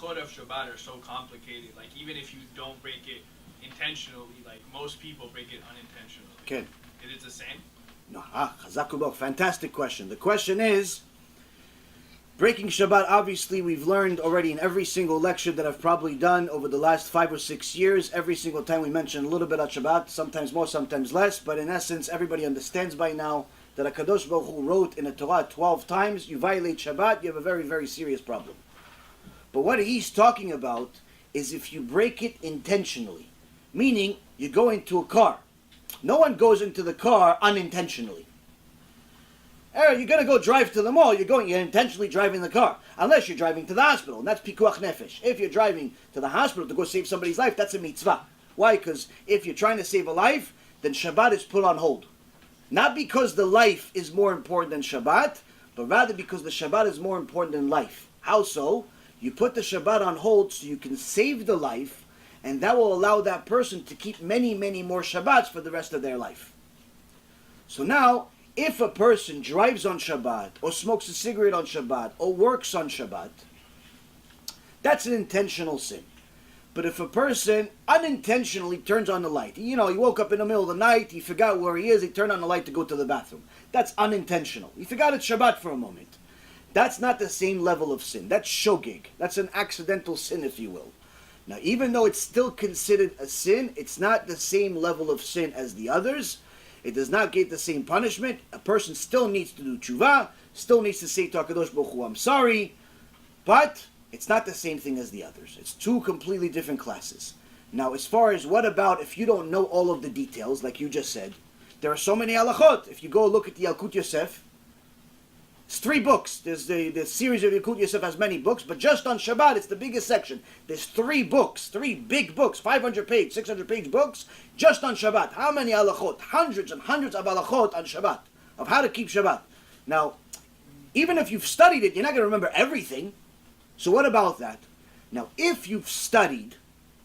halachot of Shabbat are so complicated. Like even if you don't break it intentionally, like most people break it unintentionally. Okay. It is the same? No, Chazak, fantastic question. The question is, breaking Shabbat, obviously we've learned already in every single lecture that I've probably done over the last 5 or 6 years. Every single time we mention a little bit of Shabbat, sometimes more, sometimes less, but in essence, everybody understands by now that HaKadosh Baruch Hu wrote in the Torah 12 times, you violate Shabbat, you have a very, very serious problem. But what he's talking about is if you break it intentionally, meaning you go into a car. No one goes into the car unintentionally. You're going to go drive to the mall, you're intentionally driving the car. Unless you're driving to the hospital, and that's pikuach nefesh. If you're driving to the hospital to go save somebody's life, that's a mitzvah. Why? Because if you're trying to save a life, then Shabbat is put on hold. Not because the life is more important than Shabbat, but rather because the Shabbat is more important than life. How so? You put the Shabbat on hold so you can save the life, and that will allow that person to keep many, many more Shabbats for the rest of their life. So now, if a person drives on Shabbat, or smokes a cigarette on Shabbat, or works on Shabbat, that's an intentional sin. But if a person unintentionally turns on the light, he woke up in the middle of the night, he forgot where he is, he turned on the light to go to the bathroom. That's unintentional. He forgot it's Shabbat for a moment. That's not the same level of sin. That's shogeg. That's an accidental sin, if you will. Now, even though it's still considered a sin, it's not the same level of sin as the others. It does not get the same punishment. A person still needs to do tshuva, still needs to say to HaKadosh Baruch Hu, I'm sorry, but it's not the same thing as the others. It's two completely different classes. Now, as far as what about if you don't know all of the details, like you just said, there are so many halachot. If you go look at the Yalkut Yosef, it's 3 books. There's the series of Yalkut Yosef has many books, but just on Shabbat, it's the biggest section. There's 3 books, 3 big books, 500-page, 600-page books, just on Shabbat. How many halachot? Hundreds and hundreds of halachot on Shabbat, of how to keep Shabbat. Now, even if you've studied it, you're not going to remember everything. So what about that? Now, if you've studied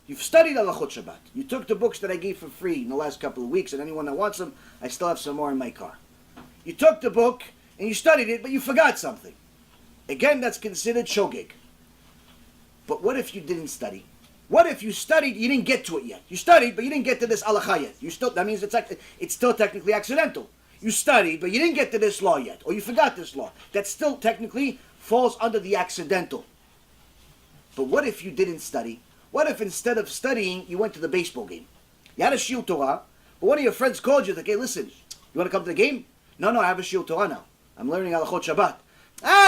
halachot Shabbat, you took the books that I gave for free in the last couple of weeks, and anyone that wants them, I still have some more in my car. You took the book, and you studied it, but you forgot something. Again, that's considered shogeg. But what if you didn't study? What if you studied, you didn't get to it yet? You studied, but you didn't get to this halacha yet. That means it's still technically accidental. You studied, but you didn't get to this law yet, or you forgot this law. That still technically falls under the accidental. But what if you didn't study? What if instead of studying, you went to the baseball game? You had a shiur Torah, but one of your friends called you, like, hey, listen, you want to come to the game? No, I have a shiur Torah now. I'm learning halachot Shabbat.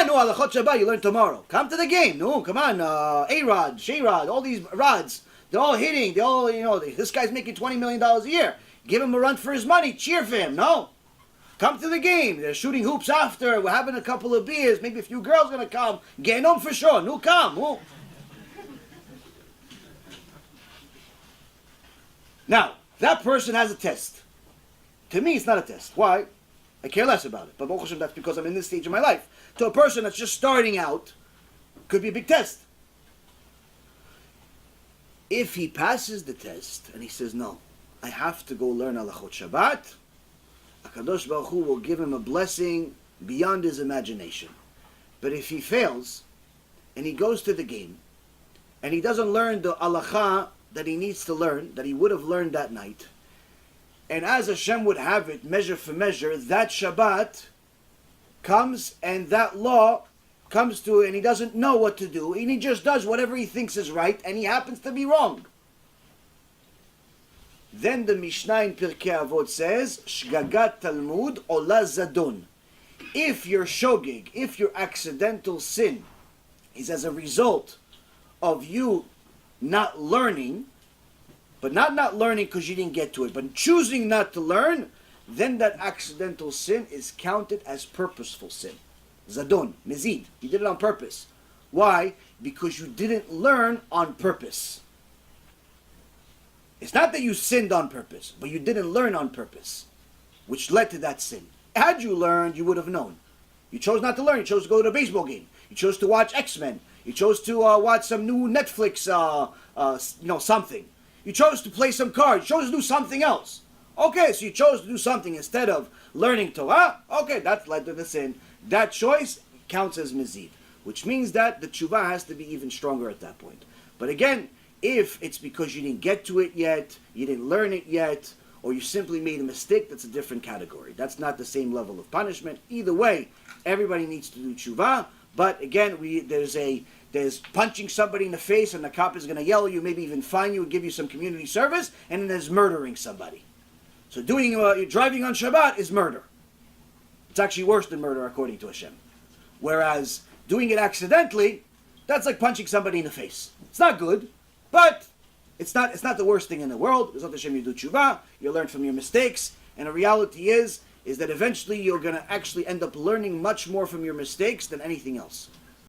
No, halachot Shabbat, you learn tomorrow. Come to the game. No, come on. A-Rod, Sh-Rod, all these rods. They're all hitting. They're all, this guy's making $20 million a year. Give him a run for his money. Cheer for him. No. Come to the game. They're shooting hoops after. We're having a couple of beers. Maybe a few girls going to come. Get on for sure. No, come. No. Now, that person has a test. To me, it's not a test. Why? I care less about it. But Baruch Hashem, that's because I'm in this stage of my life. To a person that's just starting out, could be a big test. If he passes the test and he says, no, I have to go learn halachot Shabbat, HaKadosh Baruch Hu will give him a blessing beyond his imagination. But if he fails, and he goes to the game, and he doesn't learn the halacha that he needs to learn, that he would have learned that night, and as Hashem would have it, measure for measure, that Shabbat comes and that law comes to, and he doesn't know what to do, and he just does whatever he thinks is right, and he happens to be wrong. Then the Mishnah in Pirkei Avot says, Shgagat Talmud ola zadon. If your shogeg, if your accidental sin is as a result of you not learning, but not learning because you didn't get to it, but choosing not to learn, then that accidental sin is counted as purposeful sin. Zadon, mezid. You did it on purpose. Why? Because you didn't learn on purpose. It's not that you sinned on purpose, but you didn't learn on purpose, which led to that sin. Had you learned, you would have known. You chose not to learn. You chose to go to a baseball game. You chose to watch X-Men. You chose to watch some new Netflix, something. You chose to play some cards. You chose to do something else. Okay, so you chose to do something instead of learning Torah. Okay, that led to the sin. That choice counts as mezid, which means that the tshuva has to be even stronger at that point. But again, if it's because you didn't get to it yet, you didn't learn it yet, or you simply made a mistake, that's a different category. That's not the same level of punishment. Either way, everybody needs to do tshuva. But again, there's punching somebody in the face and the cop is going to yell at you, maybe even fine you and give you some community service, and then there's murdering somebody. So driving on Shabbat is murder. It's actually worse than murder according to Hashem. Whereas doing it accidentally, that's like punching somebody in the face. It's not good, but it's not the worst thing in the world. B'ezrat Hashem, you do tshuva, you learn from your mistakes, and the reality is that eventually you're going to actually end up learning much more from your mistakes than anything else.